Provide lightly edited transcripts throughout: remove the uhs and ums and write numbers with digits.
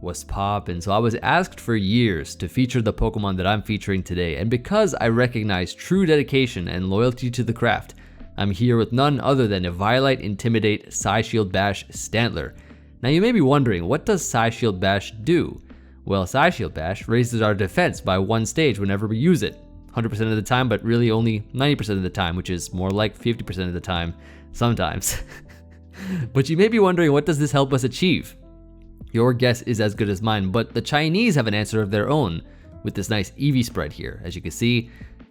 was poppin'? So I was asked for years to feature the Pokemon that I'm featuring today, and because I recognize true dedication and loyalty to the craft, I'm here with none other than Eviolite, Intimidate, Psyshield Bash, Stantler. Now you may be wondering, what does Psyshield Bash do? Well, Psyshield Bash raises our defense by 1 stage whenever we use it. 100% of the time, but really only 90% of the time, which is more like 50% of the time, sometimes. But you may be wondering, what does this help us achieve? Your guess is as good as mine, but the Chinese have an answer of their own with this nice Eevee spread here. As you can see,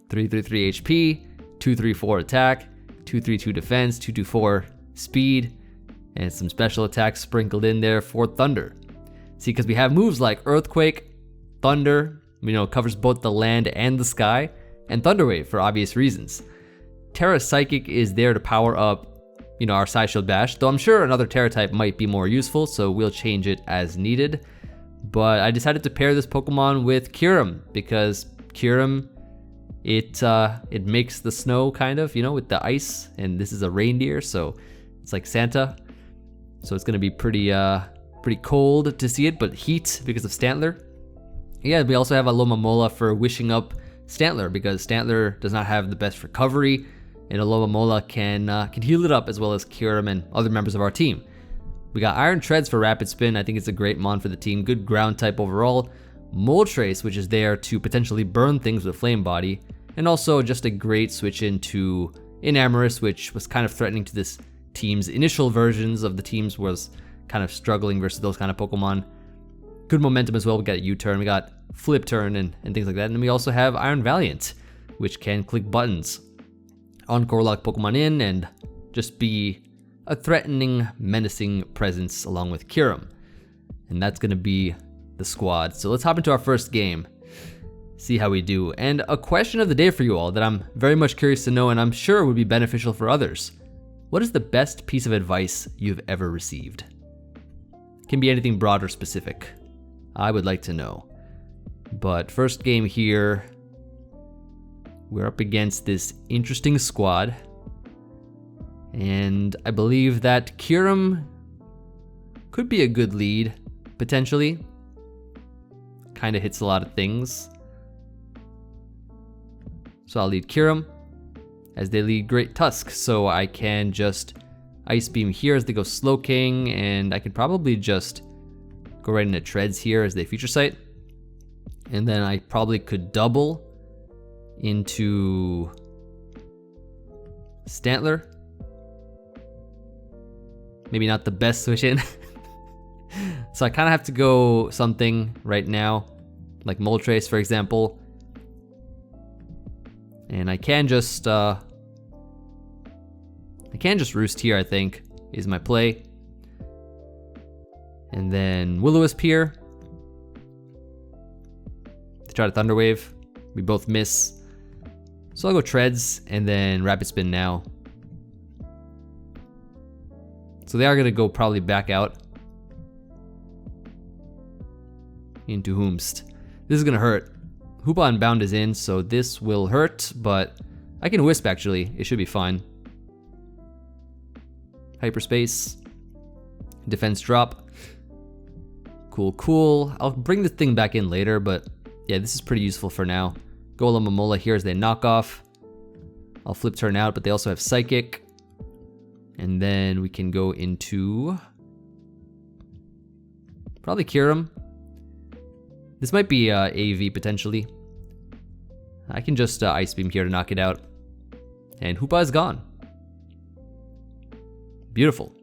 333 HP, 234 attack, 232 defense, 224 speed, and some special attacks sprinkled in there for Thunder. See, because we have moves like Earthquake, Thunder, covers both the land and the sky, and Thunder Wave for obvious reasons. Tera Psychic is there to power up our Psyshield Bash, though I'm sure another Tera type might be more useful, so we'll change it as needed. But I decided to pair this Pokemon with Kyurem, because Kyurem, it makes the snow kind of, with the ice, and this is a reindeer, so it's like Santa. So it's gonna be pretty cold to see it, but heat because of Stantler. Yeah, we also have Alomomola for wishing up Stantler, because Stantler does not have the best recovery, and Alomomola can heal it up, as well as Kyurem and other members of our team. We got Iron Treads for Rapid Spin. I think it's a great mon for the team. Good ground type overall. Moltres, which is there to potentially burn things with Flame Body. And also just a great switch into Enamorus, which was kind of threatening to this team's initial versions of the teams, was kind of struggling versus those kind of Pokemon. Good momentum as well. We got a U-turn, we got Flip Turn and things like that. And then we also have Iron Valiant, which can click buttons. Encore lock Pokemon in and just be a threatening, menacing presence along with Kyurem. And that's gonna be the squad. So let's hop into our first game, see how we do. And a question of the day for you all that I'm very much curious to know, and I'm sure would be beneficial for others. What is the best piece of advice you've ever received? Can be anything broad or specific. I would like to know. But first game here, we're up against this interesting squad. And I believe that Kyurem could be a good lead, potentially. Kind of hits a lot of things. So I'll lead Kyurem, as they lead Great Tusk. So I can just Ice Beam here as they go Slowking, and I could probably just go right into Treads here as they Future Sight. And then I probably could double into Stantler. Maybe not the best switch in. So I kind of have to go something right now, like Moltres for example. And I can just Roost here, I think, is my play. And then Will-O-Wisp here to try to Thunder Wave. We both miss. So I'll go Treads and then Rapid Spin now. So they are gonna go probably back out into Whomst. This is gonna hurt. Hoopa Unbound is in, so this will hurt, but I can Wisp actually. It should be fine. Hyperspace. Defense drop. Cool, cool. I'll bring this thing back in later, but yeah, this is pretty useful for now. Go Alomomola here as they knock off. I'll Flip Turn out, but they also have Psychic. And then we can go into probably Kyurem. This might be AV potentially. I can just Ice Beam here to knock it out. And Hoopa is gone. Beautiful.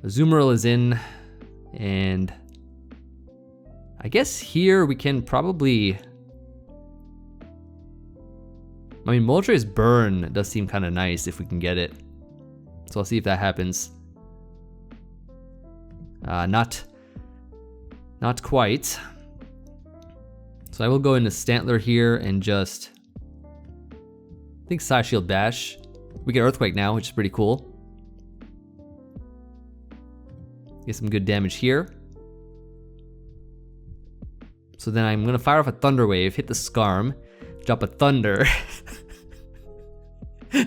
Azumarill is in, and I guess here we can probably, I mean, Moltres Burn does seem kind of nice if we can get it. So I'll see if that happens. Not quite. So I will go into Stantler here and just, I think Psyshield Bash. We get Earthquake now, which is pretty cool. Get some good damage here. So then I'm gonna fire off a Thunder Wave, hit the Scarm, drop a Thunder.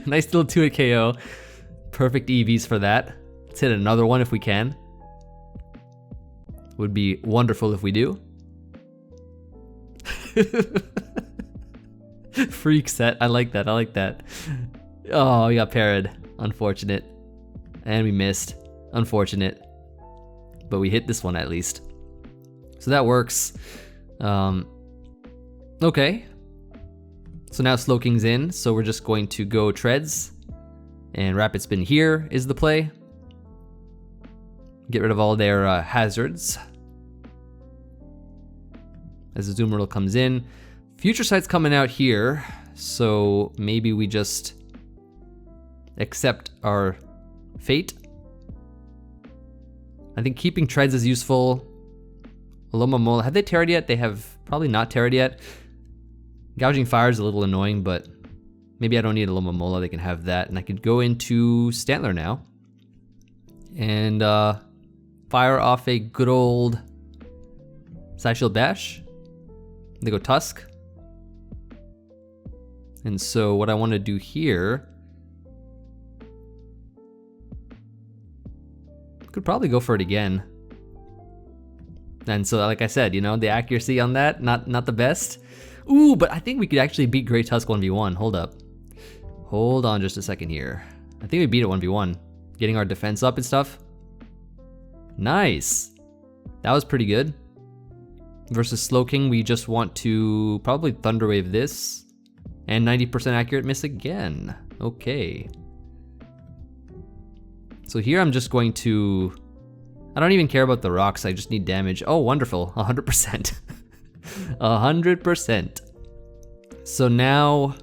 Nice little 2-hit KO. Perfect EVs for that. Let's hit another one if we can. Would be wonderful if we do. Freak set. I like that. I like that. Oh, we got parried. Unfortunate. And we missed. Unfortunate. But we hit this one at least. So that works. Okay. So now Slowking's in. So we're just going to go Treads. And Rapid Spin here is the play. Get rid of all their hazards. As the Azumarill comes in. Future Sight's coming out here, so maybe we just accept our fate. I think keeping Treads is useful. Alomomola, have they Tera'd yet? They have probably not Tera'd yet. Gouging Fire is a little annoying, but maybe I don't need Alomomola, they can have that. And I could go into Stantler now. And fire off a good old Psyshield Bash. They go Tusk. And so what I want to do here, could probably go for it again. And so like I said, you know, the accuracy on that, not the best. Ooh, but I think we could actually beat Great Tusk 1v1. Hold up. Hold on just a second here. I think we beat it 1v1. Getting our defense up and stuff. Nice. That was pretty good. Versus Slowking, we just want to probably Thunder Wave this. And 90% accurate miss again. Okay. So here I'm just going to... I don't even care about the rocks, I just need damage. Oh, wonderful. 100%. 100%. So now...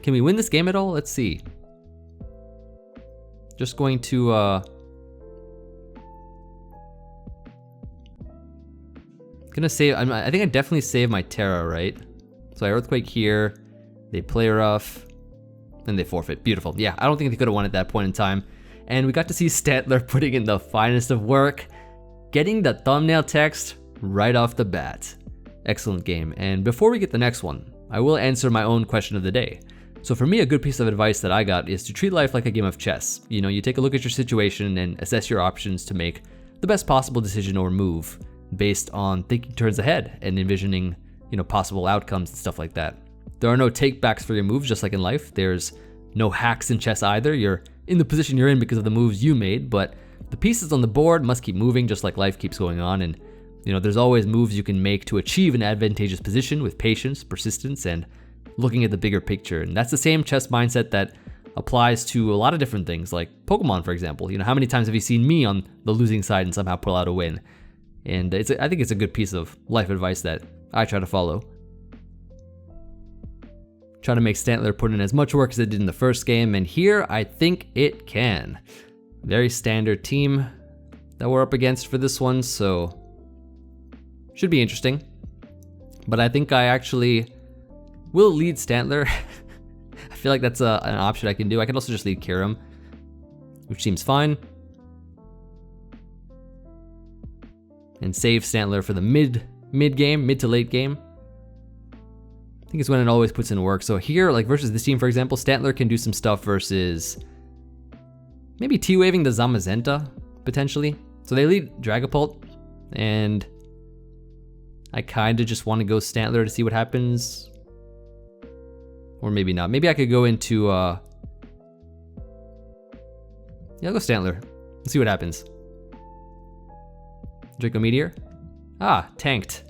Can we win this game at all? Let's see. Just going to... Gonna save... I think I definitely saved my Tera, right? So I Earthquake here. They play rough, and they forfeit. Beautiful. Yeah, I don't think they could have won at that point in time. And we got to see Stantler putting in the finest of work, getting the thumbnail text right off the bat. Excellent game. And before we get the next one, I will answer my own question of the day. So for me, a good piece of advice that I got is to treat life like a game of chess. You know, you take a look at your situation and assess your options to make the best possible decision or move based on thinking turns ahead and envisioning, you know, possible outcomes and stuff like that. There are no takebacks for your moves, just like in life. There's no hacks in chess either. You're in the position you're in because of the moves you made, but the pieces on the board must keep moving just like life keeps going on. And, you know, there's always moves you can make to achieve an advantageous position with patience, persistence, and looking at the bigger picture. And that's the same chess mindset that applies to a lot of different things, like Pokemon, for example. You know, how many times have you seen me on the losing side and somehow pull out a win? And I think it's a good piece of life advice that I try to follow. Try to make Stantler put in as much work as it did in the first game, and here I think it can. Very standard team that we're up against for this one, so should be interesting. But I think I actually will lead Stantler. I feel like that's an option I can do. I can also just lead Kyurem, which seems fine. And save Stantler for the mid to late game. I think it's when it always puts in work. So here, like versus this team, for example, Stantler can do some stuff versus maybe T-waving the Zamazenta, potentially. So they lead Dragapult, and I kind of just want to go Stantler to see what happens. Or maybe not. Maybe I could go into, yeah, I'll go Stantler. Let's see what happens. Draco Meteor. Ah, tanked.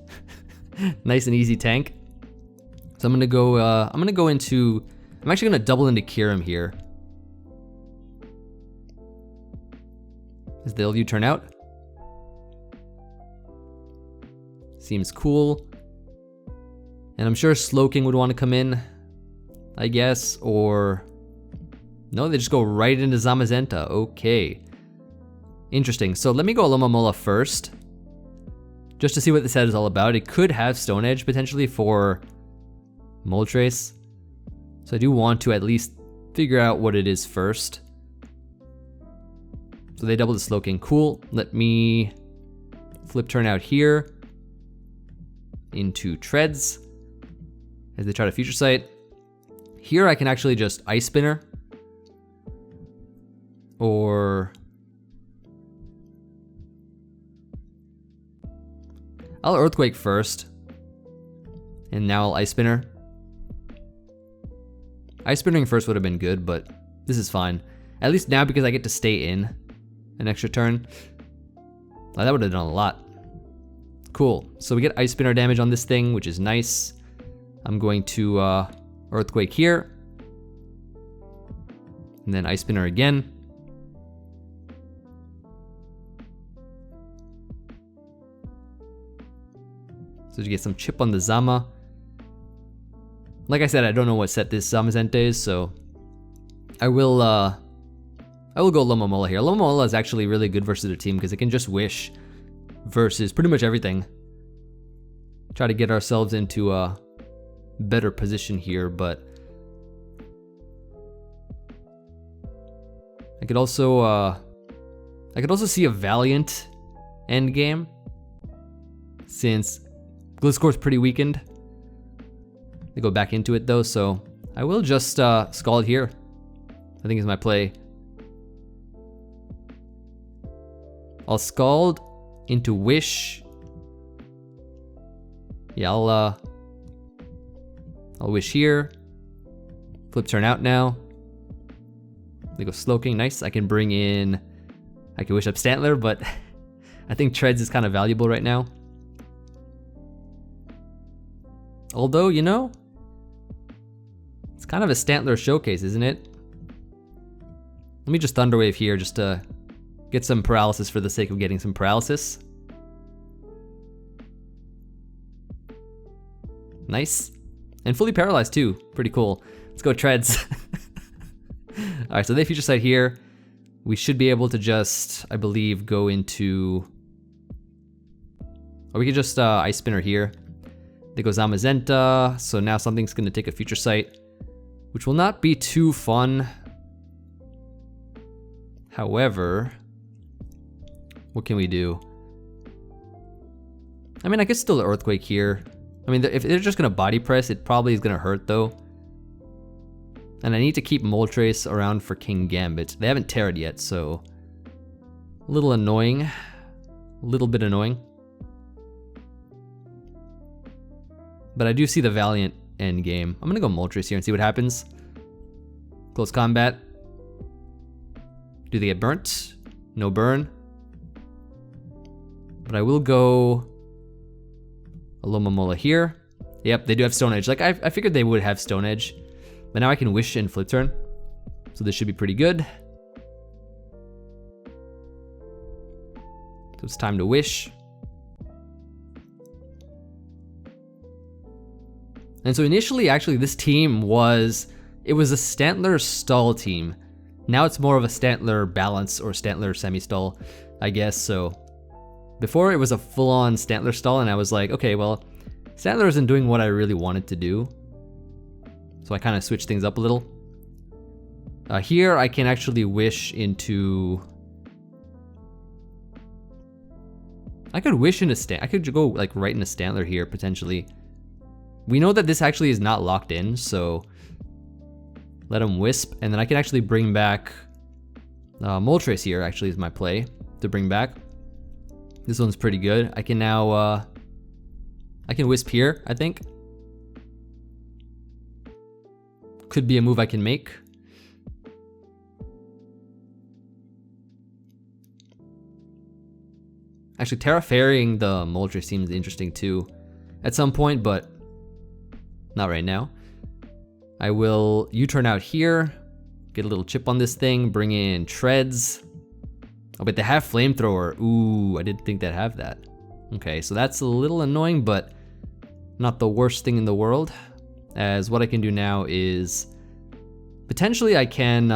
Nice and easy tank. So I'm gonna go into, I'm actually gonna double into Kyurem here. As the LU turn out. Seems cool. And I'm sure Slowking would want to come in, I guess, or no, they just go right into Zamazenta. Okay. Interesting. So let me go Alomomola first, just to see what the set is all about. It could have Stone Edge potentially for Moltres. So I do want to at least figure out what it is first. So they double the Slowking. Cool. Let me flip turn out here into Treads as they try to Future Sight. Here I can actually just Ice Spinner. Or I'll Earthquake first. And now I'll Ice Spinner. Ice Spinning first would have been good, but this is fine. At least now because I get to stay in an extra turn. Oh, that would have done a lot. Cool. So we get Ice Spinner damage on this thing, which is nice. I'm going to Earthquake here. And then Ice Spinner again. So to get some chip on the Zama. Like I said, I don't know what set this Zamazenta is, so I will go Alomomola here. Alomomola is actually really good versus the team because it can just wish versus pretty much everything. Try to get ourselves into a better position here, but I could also see a Valiant end game since Gliscor's pretty weakened. They go back into it though, so I will just Scald here. I think is my play. I'll Scald into Wish. Yeah, I'll Wish here. Flip turn out now. They go Slowking, nice. I can wish up Stantler, but I think Treads is kind of valuable right now. Although, you know, it's kind of a Stantler showcase, isn't it? Let me just Thunderwave here just to get some paralysis for the sake of getting some paralysis. Nice. And fully paralyzed too. Pretty cool. Let's go Treads. Alright, so they Future Sight here. We should be able to just, I believe, go into... Or we could just Ice Spinner here. They go Zamazenta, so now something's going to take a Future Sight, which will not be too fun. However, what can we do? I mean, I could still Earthquake here. I mean, if they're just going to Body Press, it probably is going to hurt though. And I need to keep Moltres around for King Gambit. They haven't Terra'd yet, so a little annoying. A little bit annoying. But I do see the Valiant end game. I'm gonna go Moltres here and see what happens. Close combat. Do they get burnt? No burn. But I will go Alomomola here. Yep, they do have Stone Edge. Like I figured they would have Stone Edge. But now I can Wish and Flip Turn. So this should be pretty good. So it's time to Wish. And so initially, actually, this team was a Stantler stall team. Now it's more of a Stantler balance or Stantler semi-stall, I guess. So before it was a full-on Stantler stall, and I was like, okay, well, Stantler isn't doing what I really wanted to do. So I kind of switched things up a little. Here I can actually Wish into... I could Wish into I could go like right into Stantler here, potentially. We know that this actually is not locked in, so let him Wisp, and then I can actually bring back Moltres here, actually is my play to bring back. This one's pretty good. I can now, I can Wisp here, I think. Could be a move I can make. Actually, Tera ferrying the Moltres seems interesting too at some point, but not right now. I will U-turn out here, get a little chip on this thing, bring in Treads. Oh, but they have Flamethrower. Ooh, I didn't think they'd have that. Okay, so that's a little annoying, but not the worst thing in the world. As what I can do now is potentially I can,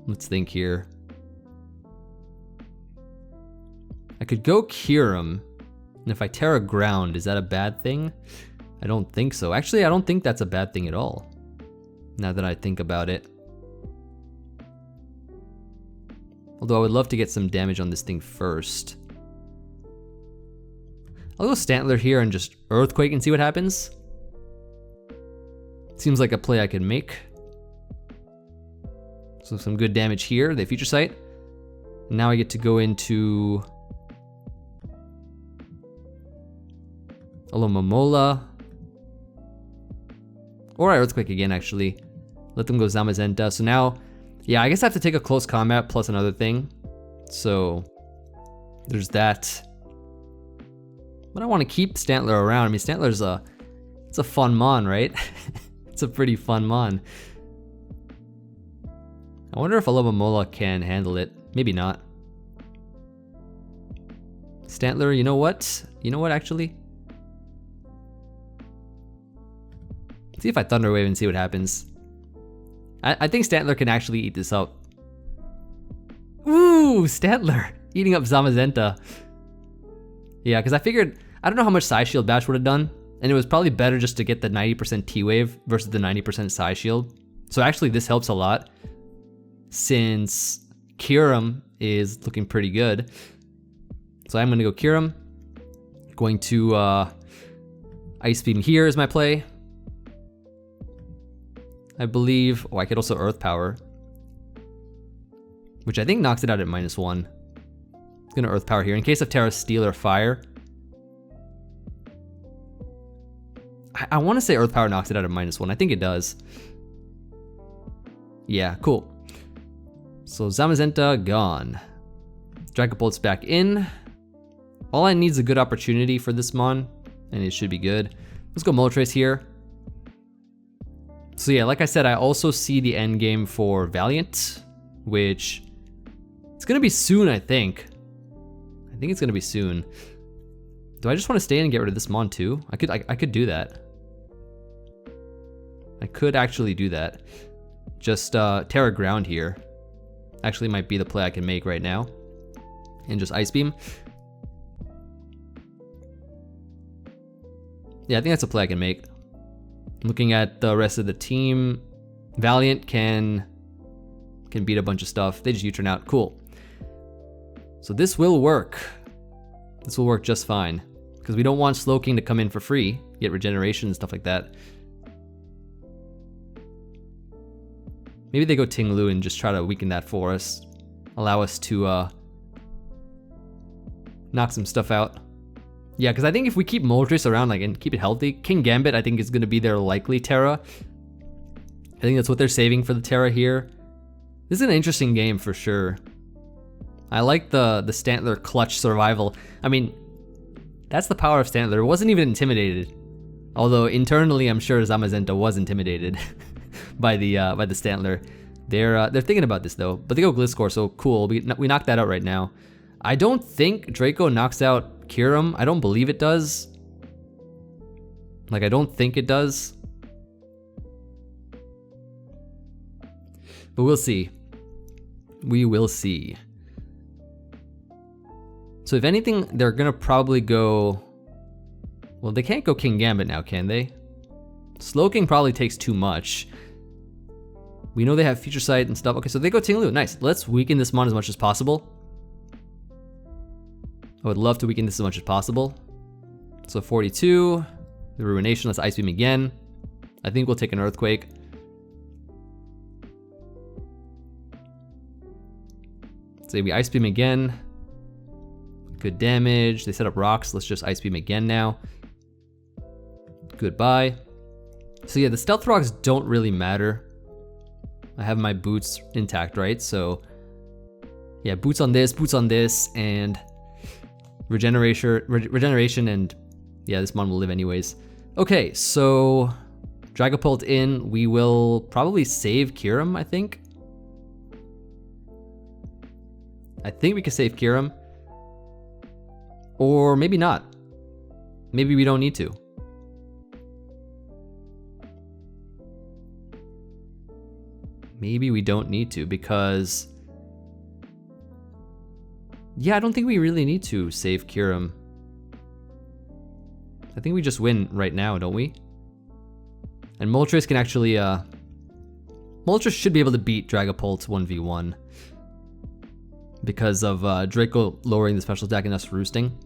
let's think here. I could go Kyurem, and if I Tera Ground, is that a bad thing? I don't think so. Actually, I don't think that's a bad thing at all, now that I think about it. Although I would love to get some damage on this thing first. I'll go Stantler here and just Earthquake and see what happens. Seems like a play I can make. So some good damage here. They Future Sight. Now I get to go into Alomomola. Or I Earthquake again, actually. Let them go Zamazenta. So now, yeah, I guess I have to take a close combat plus another thing. So there's that. But I want to keep Stantler around. I mean, Stantler's it's a fun mon, right? It's a pretty fun mon. I wonder if Alomomola can handle it. Maybe not. Stantler, you know what? You know what, actually? See if I Thunder Wave and see what happens. I think Stantler can actually eat this up. Ooh, Stantler eating up Zamazenta. Yeah, because I figured, I don't know how much Psyshield Bash would have done, and it was probably better just to get the 90% T-Wave versus the 90% Psyshield. So actually this helps a lot, since Kyurem is looking pretty good. So I'm gonna go Kyurem. Going to Ice Beam here is my play. I believe, oh, I could also Earth Power, which I think knocks it out at -1. It's gonna Earth Power here in case of Tera Steel or Fire. I want to say Earth Power knocks it out at -1. I think it does. Yeah, cool. So Zamazenta gone. Dragapult's back in. All I need is a good opportunity for this mon, and it should be good. Let's go Moltres here. So yeah, like I said, I also see the end game for Valiant, which it's gonna be soon, I think. I think it's gonna be soon. Do I just want to stay in and get rid of this mon too? I could do that. I could actually do that. Just Terra Ground here. Actually might be the play I can make right now. And just Ice Beam. Yeah, I think that's a play I can make. Looking at the rest of the team, Valiant can beat a bunch of stuff. They just U-turn out. Cool. So this will work. This will work just fine. Because we don't want Slowking to come in for free, get regeneration and stuff like that. Maybe they go Ting-Lu and just try to weaken that for us. Allow us to knock some stuff out. Yeah, because I think if we keep Moltres around and keep it healthy, King Gambit I think is going to be their likely Tera. I think that's what they're saving for the Tera here. This is an interesting game for sure. I like the Stantler clutch survival. I mean, that's the power of Stantler. It wasn't even intimidated. Although internally I'm sure Zamazenta was intimidated by the Stantler. They're thinking about this though, but they go Gliscor, so cool. We knocked that out right now. I don't think Draco knocks out Kyurem. I don't believe it does. Like, I don't think it does. But we'll see. We will see. So if anything, they're gonna probably go... Well, they can't go King Gambit now, can they? Slowking probably takes too much. We know they have Future Sight and stuff. Okay, so they go Ting-Lu. Nice. Let's weaken this mon as much as possible. I would love to weaken this as much as possible. So 42, the Ruination, let's Ice Beam again. I think we'll take an Earthquake. So we Ice Beam again. Good damage. They set up rocks. Let's just Ice Beam again now. Goodbye. So yeah, the Stealth Rocks don't really matter. I have my boots intact, right? So yeah, boots on this, and regeneration, and yeah, this mon will live anyways. Okay, so Dragapult in. We will probably save Kyurem, I think. I think we can save Kyurem. Or maybe not. Maybe we don't need to. Maybe we don't need to because... Yeah, I don't think we really need to save Kyurem. I think we just win right now, don't we? And Moltres can actually, Moltres should be able to beat Dragapult 1v1. Because of Draco lowering the special attack and us roosting.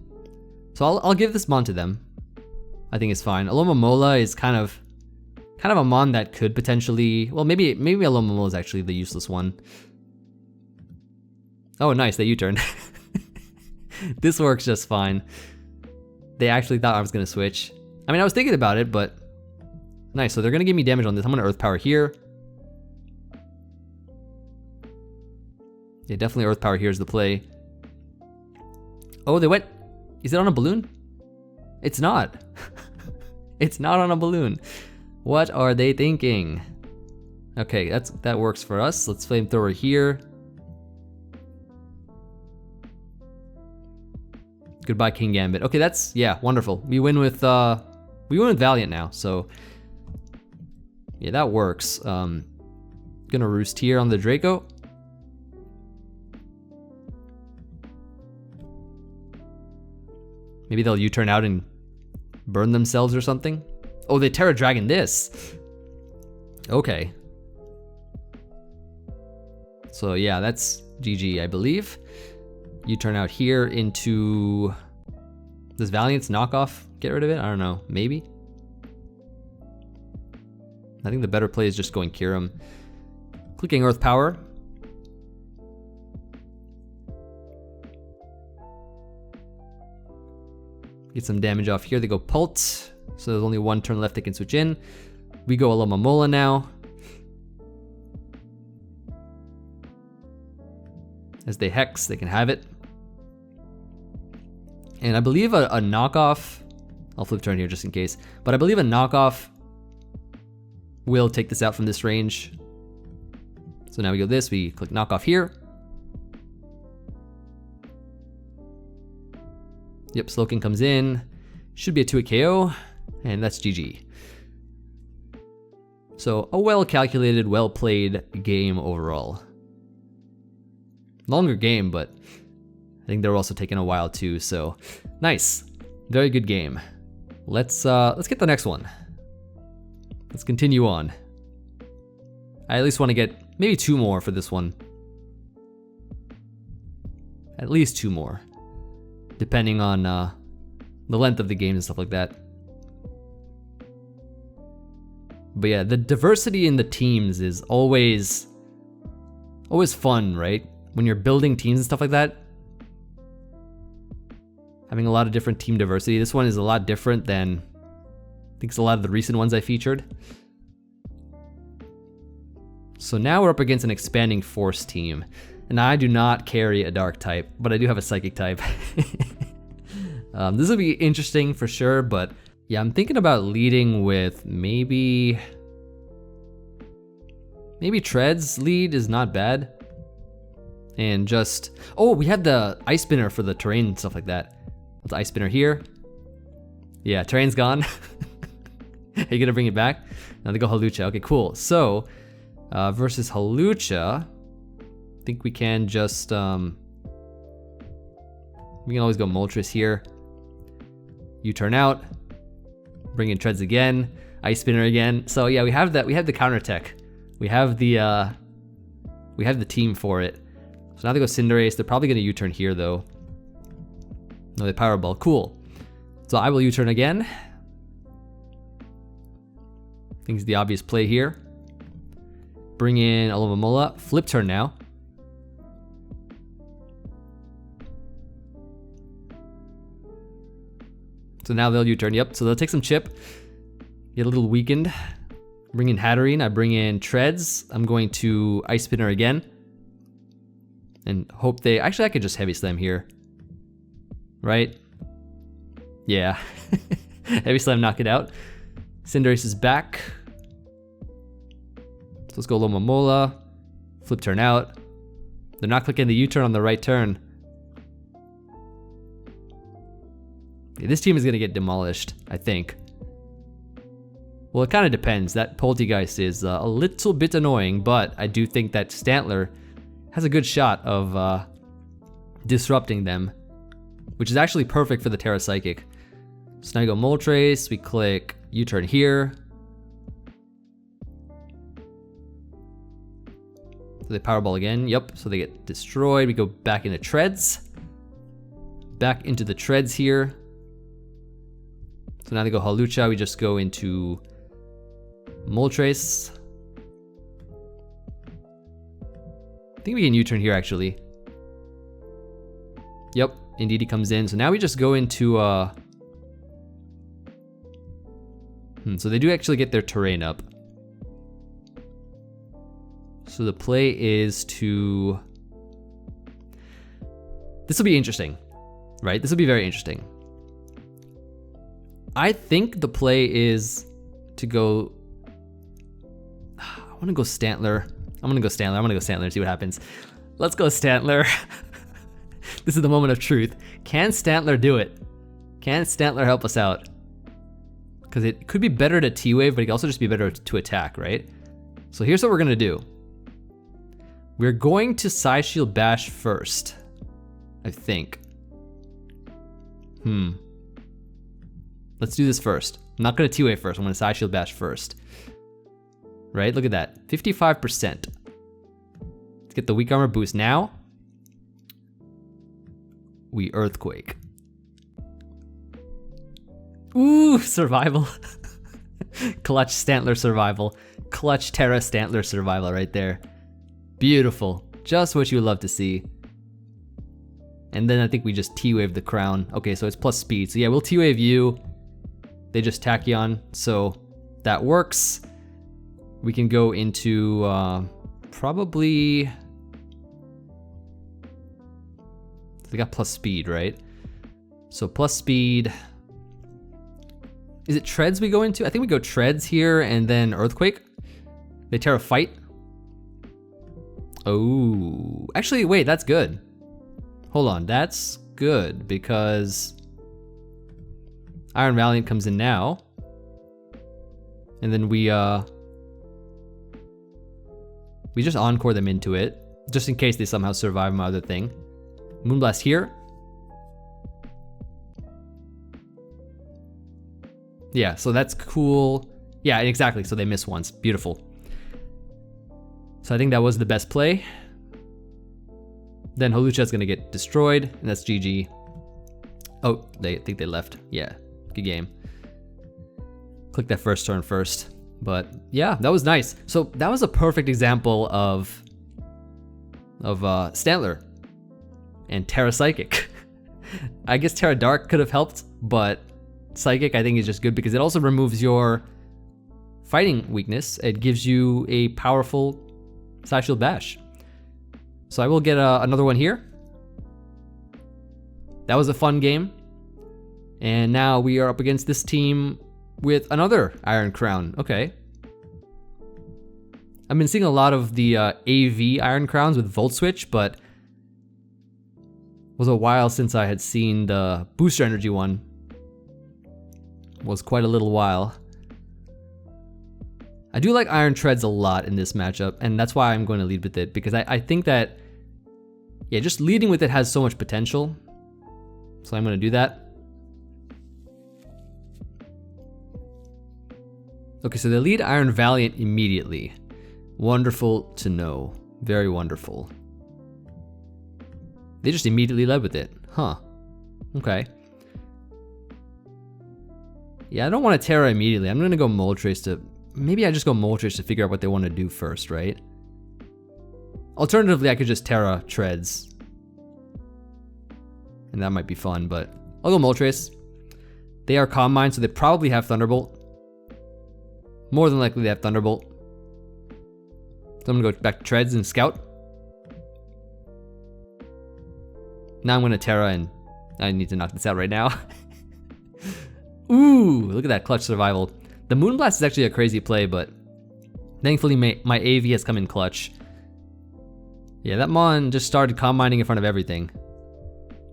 So I'll give this mon to them. I think it's fine. Alomomola is kind of a mon that could potentially... Well, maybe Alomomola is actually the useless one. Oh, nice, they U-turned. This works just fine. They actually thought I was gonna switch. I mean, I was thinking about it, but nice. So they're gonna give me damage on this. I'm gonna Earth Power here. Yeah, definitely Earth Power here is the play. Oh, they went. Is it on a balloon? It's not. It's not on a balloon. What are they thinking? Okay, that works for us. Let's Flamethrower here. Goodbye, King Gambit. Okay, that's, yeah, wonderful. We win with Valiant now, so yeah, that works. Gonna roost here on the Draco. Maybe they'll U-turn out and burn themselves or something. Oh, they Terra Dragon this. Okay. So yeah, that's GG, I believe. U-turn out here into... Does Valiant's knockoff get rid of it? I don't know, maybe? I think the better play is just going Kyurem. Clicking Earth Power. Get some damage off here. They go Pult. So there's only one turn left they can switch in. We go Alomomola now. As they Hex, they can have it. And I believe a knockoff, I'll flip turn here just in case, but I believe a knockoff will take this out from this range. So now we go this, we click knockoff here. Yep, Slowking comes in. Should be a 2-hit KO, and that's GG. So a well-calculated, well-played game overall. Longer game, but I think they were also taking a while too, so nice. Very good game. Let's get the next one. Let's continue on. I at least want to get maybe 2 more for this one. At least 2 more. Depending on the length of the game and stuff like that. But yeah, the diversity in the teams is always fun, right? When you're building teams and stuff like that. Having a lot of different team diversity. This one is a lot different than, I think it's a lot of the recent ones I featured. So now we're up against an expanding force team. And I do not carry a dark type, but I do have a psychic type. This will be interesting for sure, but yeah, I'm thinking about leading with maybe Treads lead is not bad. And just, oh, we have the Ice Spinner for the terrain and stuff like that. The Ice Spinner here. Yeah, terrain's gone. Are you gonna bring it back? Now they go Hawlucha. Okay, cool. So, versus Hawlucha, I think we can just, we can always go Moltres here. U-turn out. Bring in Treads again. Ice Spinner again. So yeah, we have that. We have the counter tech. We have the team for it. So now they go Cinderace. They're probably gonna U-turn here though. No, they Power Ball. Cool. So I will U-turn again. I think it's the obvious play here. Bring in Alomomola. Flip turn now. So now they'll U-turn. Yep. So they'll take some chip. Get a little weakened. Bring in Hatterene. I bring in Treads. I'm going to Ice Spinner again. And hope they... Actually, I could just Heavy Slam here. Right? Yeah. Heavy Slam, knock it out. Cinderace is back. So let's go Alomomola. Flip turn out. They're not clicking the U-turn on the right turn. Yeah, this team is going to get demolished, I think. Well, it kind of depends. That Poltegeist is a little bit annoying, but I do think that Stantler has a good shot of disrupting them, which is actually perfect for the Tera Psychic. So now you go Moltres, we click U-turn here. So they Power Ball again, yep, so they get destroyed. We go back into Treads. Back into the Treads here. So now they go Hawlucha, we just go into Moltres. I think we can U-turn here actually. Yep, Indeed he comes in. So now we just go into So they do actually get their terrain up. So the play is to... This will be interesting, right? This will be very interesting. I think the play is to go... I want to go Stantler. I'm going to go Stantler and see what happens. Let's go Stantler. This is the moment of truth. Can Stantler do it? Can Stantler help us out? Because it could be better to T-Wave, but it could also just be better to attack, right? So here's what we're going to do. We're going to Psyshield Bash first, I think. Let's do this first. I'm not going to T-Wave first. I'm going to Psyshield Bash first. Right? Look at that. 55%. Let's get the weak armor boost now. We Earthquake. Ooh, survival. Clutch Stantler survival. Clutch Tera Stantler survival right there. Beautiful. Just what you love to see. And then I think we just T-Wave the crown. Okay, so it's plus speed. So yeah, we'll T-Wave you. They just Tachyon, so that works. We can go into probably... They got plus speed, right? So plus speed. Is it Treads we go into? I think we go Treads here and then Earthquake. They Tera Fight. Oh, actually, wait, that's good. Hold on, that's good because Iron Valiant comes in now. And then we just Encore them into it, just in case they somehow survive my other thing. Moonblast here. Yeah, so that's cool. Yeah, exactly, so they miss once. Beautiful. So I think that was the best play. Then Holucha's gonna get destroyed, and that's GG. Oh, I think they left. Yeah, good game. Click that first turn first. But yeah, that was nice. So that was a perfect example of Stantler and Tera Psychic. I guess Tera Dark could have helped, but Psychic I think is just good because it also removes your fighting weakness. It gives you a powerful Psyshield Bash. So I will get another one here. That was a fun game. And now we are up against this team with another Iron Crown. Okay. I've been seeing a lot of the AV Iron Crowns with Volt Switch, but it was a while since I had seen the Booster Energy one. It was quite a little while. I do like Iron Treads a lot in this matchup, and that's why I'm going to lead with it, because I think that, yeah, just leading with it has so much potential. So I'm going to do that. Okay, so they lead Iron Valiant immediately. Wonderful to know. Very wonderful. They just immediately led with it. Huh. Okay. Yeah, I don't want to Tera immediately. I'm going to go Moltres to... Maybe I just go Moltres to figure out what they want to do first, right? Alternatively, I could just Tera Treads. And that might be fun, but... I'll go Moltres. They are Calm Mind, so they probably have Thunderbolt. More than likely they have Thunderbolt. So I'm gonna go back to Treads and Scout. Now I'm gonna Tera and I need to knock this out right now. Ooh, look at that clutch survival. The Moonblast is actually a crazy play, but thankfully my AV has come in clutch. Yeah, that Mon just started Calm Minding in front of everything.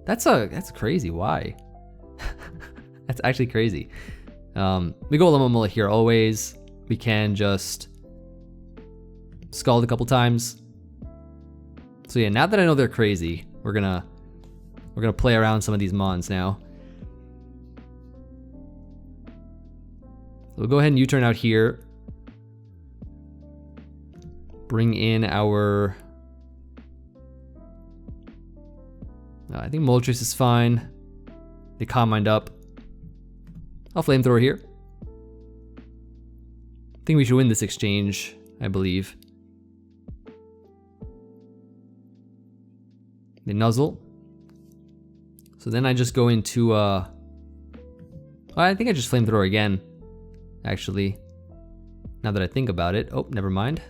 That's crazy, why? That's actually crazy. We go Alomomola here always. We can just Scald a couple times. So yeah, now that I know they're crazy, we're gonna play around some of these Mons now. So we'll go ahead and U-turn out here. Bring in our... I think Moltres is fine. They Calm Mind up. I'll Flamethrower here. I think we should win this exchange, I believe. They Nuzzle. So then I just go into... I think I just Flamethrower again. actually. Now that I think about it. Oh, never mind.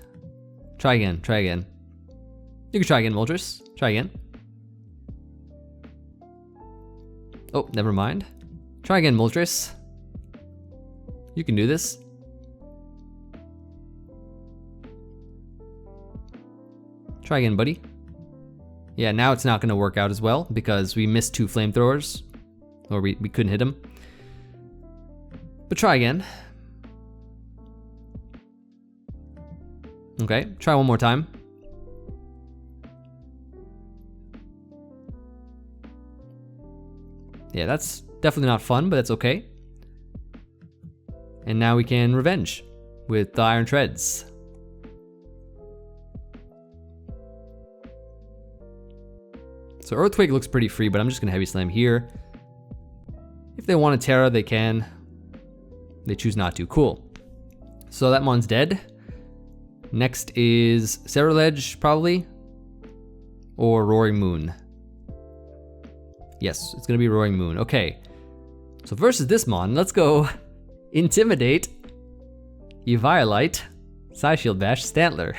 Try again, try again. You can try again, Moltres. Try again. Oh, never mind. Try again, Moltres. You can do this. Try again, buddy. Yeah, now it's not gonna work out as well because we missed 2 flamethrowers. Or we couldn't hit him. But try again. Okay, try one more time. Yeah, that's definitely not fun, but that's okay. And now we can revenge with the Iron Treads. So Earthquake looks pretty free, but I'm just gonna Heavy Slam here. If they want a Tera, they can. They choose not to. Cool. So that mon's dead. Next is Cerulege, probably. Or Roaring Moon. Yes, it's gonna be Roaring Moon. Okay. So versus this mon, let's go Intimidate, Eviolite, Psyshield Bash, Stantler.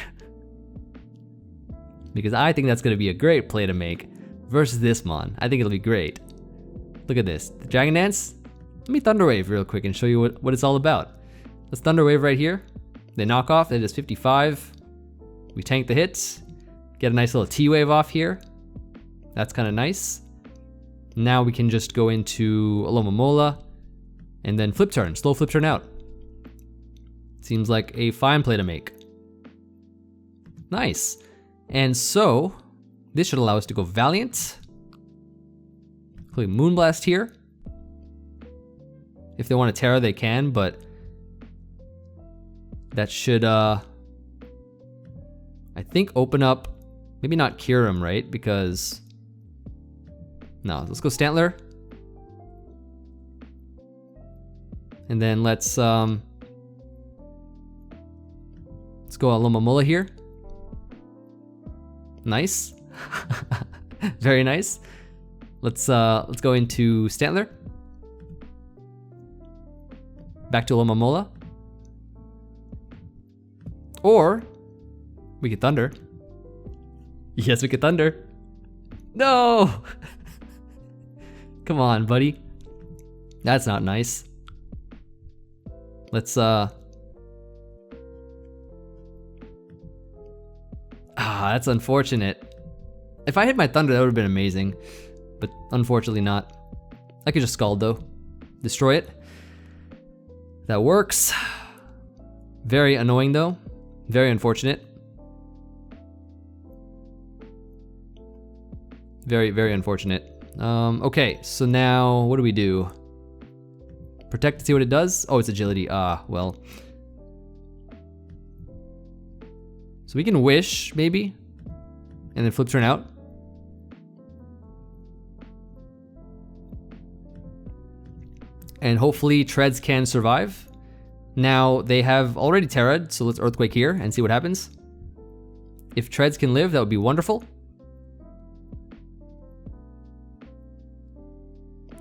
Because I think that's gonna be a great play to make versus this mon. I think it'll be great. Look at this. The Dragon Dance. Let me Thunder Wave real quick and show you what it's all about. Let's Thunder Wave right here. They knock off, that is 55. We tank the hits. Get a nice little T-Wave off here. That's kind of nice. Now we can just go into Alomomola and then Flip Turn, slow Flip Turn out. Seems like a fine play to make. Nice. And so, this should allow us to go Valiant. Click Moonblast here. If they want a Tera, they can, but that should, I think, open up, maybe not Kyurem, right? Because, no, let's go Stantler. And then let's go Alomomola here. Nice. Very nice. Let's go into Stantler. Back to Alomomola. Or we could Thunder. Yes, we could Thunder. No! Come on, buddy. That's not nice. Let's that's unfortunate. If I hit my Thunder, that would have been amazing. But unfortunately not. I could just Scald though. Destroy it. That works. Very annoying though. Very unfortunate. Very, very unfortunate. Okay, so now what do we do? Protect to see what it does? Oh, it's agility. Ah, well. So we can Wish, maybe? And then Flip Turn out? And hopefully Treads can survive. Now, they have already Tera'd, so let's Earthquake here and see what happens. If Treads can live, that would be wonderful.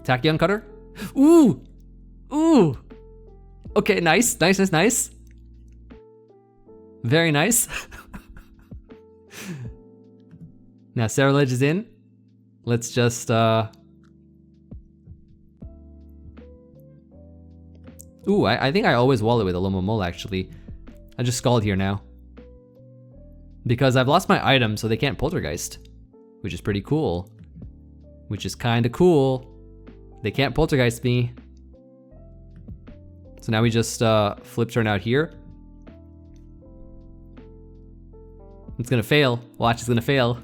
Tachyon Cutter? Ooh! Ooh! Okay, nice, nice, nice, nice. Very nice. Now Cerulege is in. Let's just Ooh, I think I always wall it with Alomomola actually. I just Scald here now. Because I've lost my item, so they can't Poltergeist. Which is pretty cool. Which is kinda cool. They can't Poltergeist me. So now we just Flip Turn out here. It's gonna fail. Watch, it's gonna fail.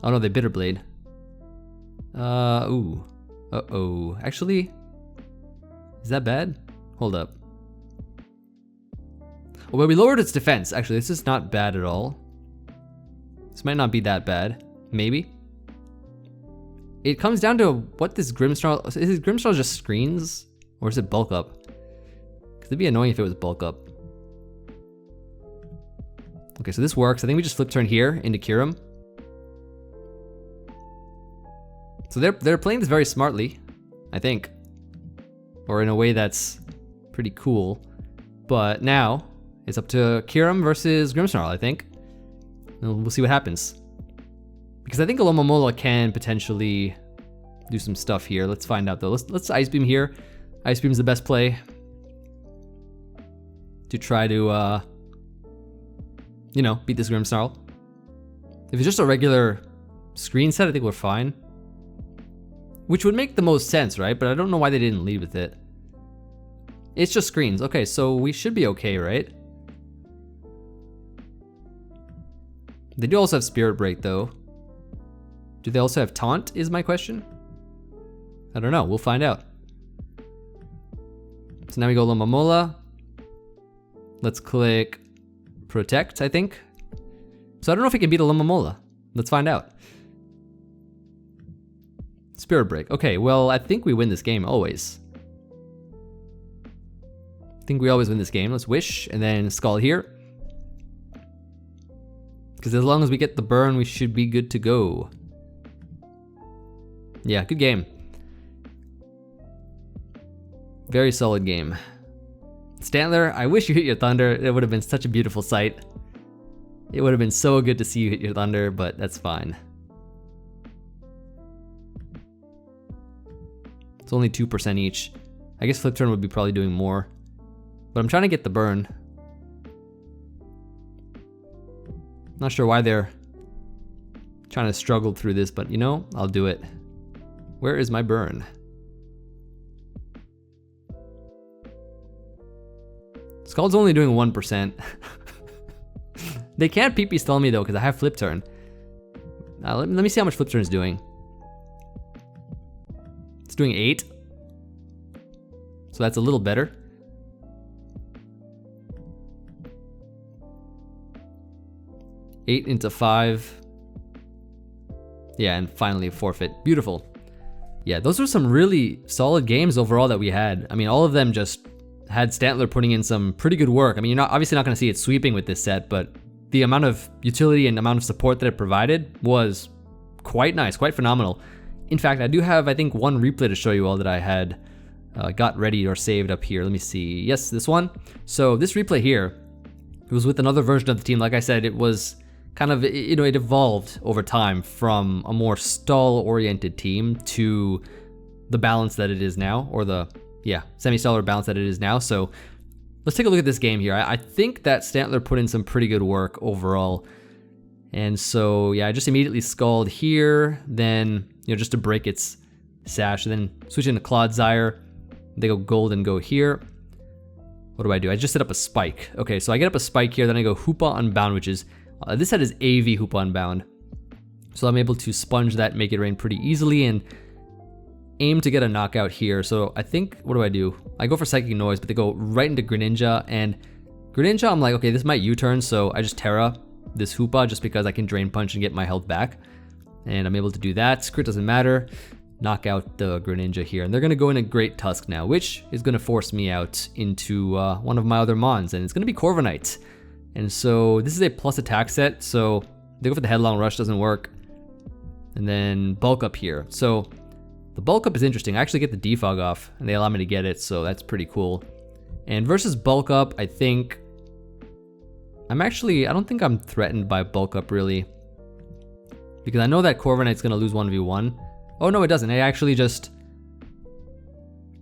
Oh no, they Bitter Blade. Ooh. Uh-oh. Actually, is that bad? Hold up. Oh, well, we lowered its defense. Actually, this is not bad at all. This might not be that bad. Maybe. It comes down to what this Grimmsnarl... Is it Grimmsnarl just screens? Or is it bulk up? Because it'd be annoying if it was bulk up. Okay, so this works. I think we just Flip Turn here into Kyurem. So they're playing this very smartly, I think. or in a way that's pretty cool. But now it's up to Kyurem versus Grimmsnarl, I think. And we'll see what happens. Because I think Alomomola can potentially do some stuff here. Let's find out though. Let's Ice Beam here. Ice Beam's the best play to try to, you know, beat this Grimmsnarl. If it's just a regular screen set, I think we're fine. Which would make the most sense, right? But I don't know why they didn't lead with it. It's just screens. Okay, so we should be okay, right? They do also have Spirit Break though. Do they also have Taunt is my question? I don't know, we'll find out. So now we go Alomomola. Let's click Protect, I think. So I don't know if we can beat Alomomola. Let's find out. Spirit Break. Okay, well, I think we win this game always. I think we always win this game. Let's Wish, and then Skull here. Because as long as we get the burn, we should be good to go. Yeah, good game. Very solid game. Stantler, I wish you hit your Thunder. It would have been such a beautiful sight. It would have been so good to see you hit your Thunder, but that's fine. It's only 2% each. I guess Flip Turn would be probably doing more. But I'm trying to get the burn. Not sure why they're trying to struggle through this, but you know, I'll do it. Where is my burn? Scald's only doing 1%. They can't PP stall me though, because I have Flip Turn. Let me see how much Flip Turn is doing. It's doing 8. So that's a little better. Eight into 5. Yeah, and finally a forfeit. Beautiful. Yeah, those were some really solid games overall that we had. I mean, all of them just had Stantler putting in some pretty good work. I mean, you're obviously not going to see it sweeping with this set, but the amount of utility and amount of support that it provided was quite nice, quite phenomenal. In fact, I do have, I think, one replay to show you all that I had got ready or saved up here. Let me see. Yes, this one. So this replay here, it was with another version of the team. Like I said, it was kind of, you know, it evolved over time from a more stall-oriented team to the balance that it is now, or the, yeah, semi-stellar balance that it is now. So let's take a look at this game here. I think that Stantler put in some pretty good work overall. And so, yeah, I just immediately Scald here, then, you know, just to break its sash, and then switch into Clodsire. They go gold and go here. What do? I just set up a spike. Okay, so I get up a spike here, then I go Hoopa Unbound, which is, this set is AV Hoopa Unbound. So I'm able to sponge that, make it rain pretty easily, and aim to get a knockout here. So I think, what do? I go for Psychic Noise, but they go right into Greninja, and Greninja, I'm like, okay, this might U-turn, so I just Tera this Hoopa just because I can Drain Punch and get my health back. And I'm able to do that. Crit doesn't matter. Knock out the Greninja here. And they're going to go in a Great Tusk now, which is going to force me out into one of my other Mons, and it's going to be Corviknight. And so this is a plus attack set, so they go for the Headlong Rush, doesn't work. And then Bulk Up here. So the Bulk Up is interesting. I actually get the Defog off, and they allow me to get it, so that's pretty cool. And versus Bulk Up, I think I don't think I'm threatened by Bulk Up really. Because I know that Corviknight's gonna lose 1v1. Oh no, it doesn't. It actually just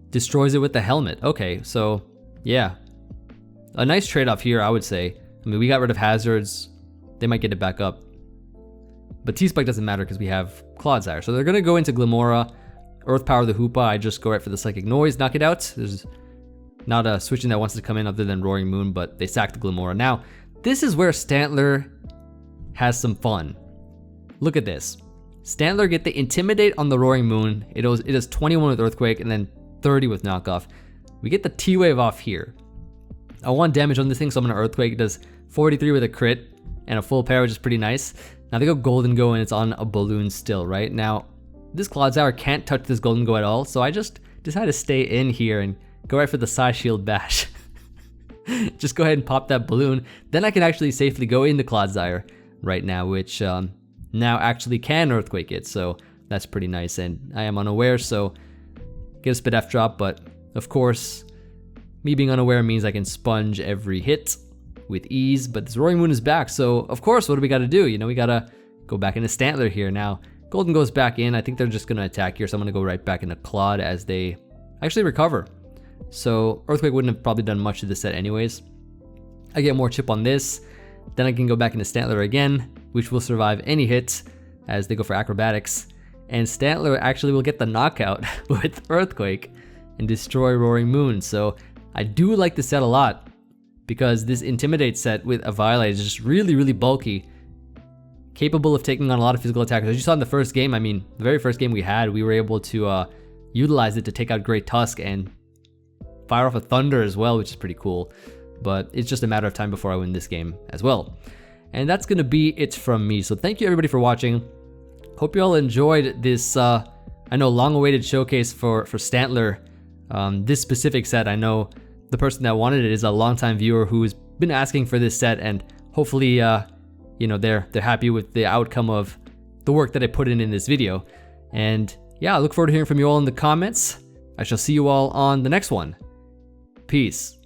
destroys it with the helmet. Okay, so yeah. A nice trade-off here, I would say. I mean, we got rid of hazards. They might get it back up. But T-Spike doesn't matter because we have Clodsire. So they're gonna go into Glimmora, Earth Power the Hoopa. I just go right for the Psychic Noise, knock it out. There's not a switching that wants to come in other than Roaring Moon, but they sacked the Glimmora. Now, this is where Stantler has some fun. Look at this. Stantler get the Intimidate on the Roaring Moon. It does 21 with Earthquake and then 30 with Knockoff. We get the T-Wave off here. I want damage on this thing, so I'm gonna Earthquake. It does 43 with a crit and a full pair, which is pretty nice. Now they go Golden Go and it's on a balloon still, right? Now, this Clodsire can't touch this Golden Go at all, so I just decided to stay in here and go right for the Psyshield Bash. Just go ahead and pop that balloon. Then I can actually safely go into Clodsire right now, which now actually can Earthquake it, so that's pretty nice. And I am unaware, so get a Spidef drop, but Of course, me being unaware means I can sponge every hit with ease, but this Roaring Moon is back, so of course, what do we gotta do? You know, we gotta go back into Stantler here. Now, Golden goes back in. I think they're just gonna attack here, so I'm gonna go right back into Claude as they actually recover. So Earthquake wouldn't have probably done much to this set anyways. I get more chip on this, then I can go back into Stantler again, which will survive any hit as they go for acrobatics. And Stantler actually will get the knockout with Earthquake and destroy Roaring Moon. So I do like this set a lot because this Intimidate set with Eviolite is just really, really bulky, capable of taking on a lot of physical attackers. As you saw in the first game, I mean, the very first game we had, we were able to utilize it to take out Great Tusk and fire off a Thunder as well, which is pretty cool. But it's just a matter of time before I win this game as well. And that's gonna be it from me. So thank you everybody for watching. Hope you all enjoyed this, I know, long-awaited showcase for Stantler. This specific set, I know the person that wanted it is a longtime viewer who's been asking for this set, and hopefully, you know, they're happy with the outcome of the work that I put in this video. And yeah, I look forward to hearing from you all in the comments. I shall see you all on the next one. Peace.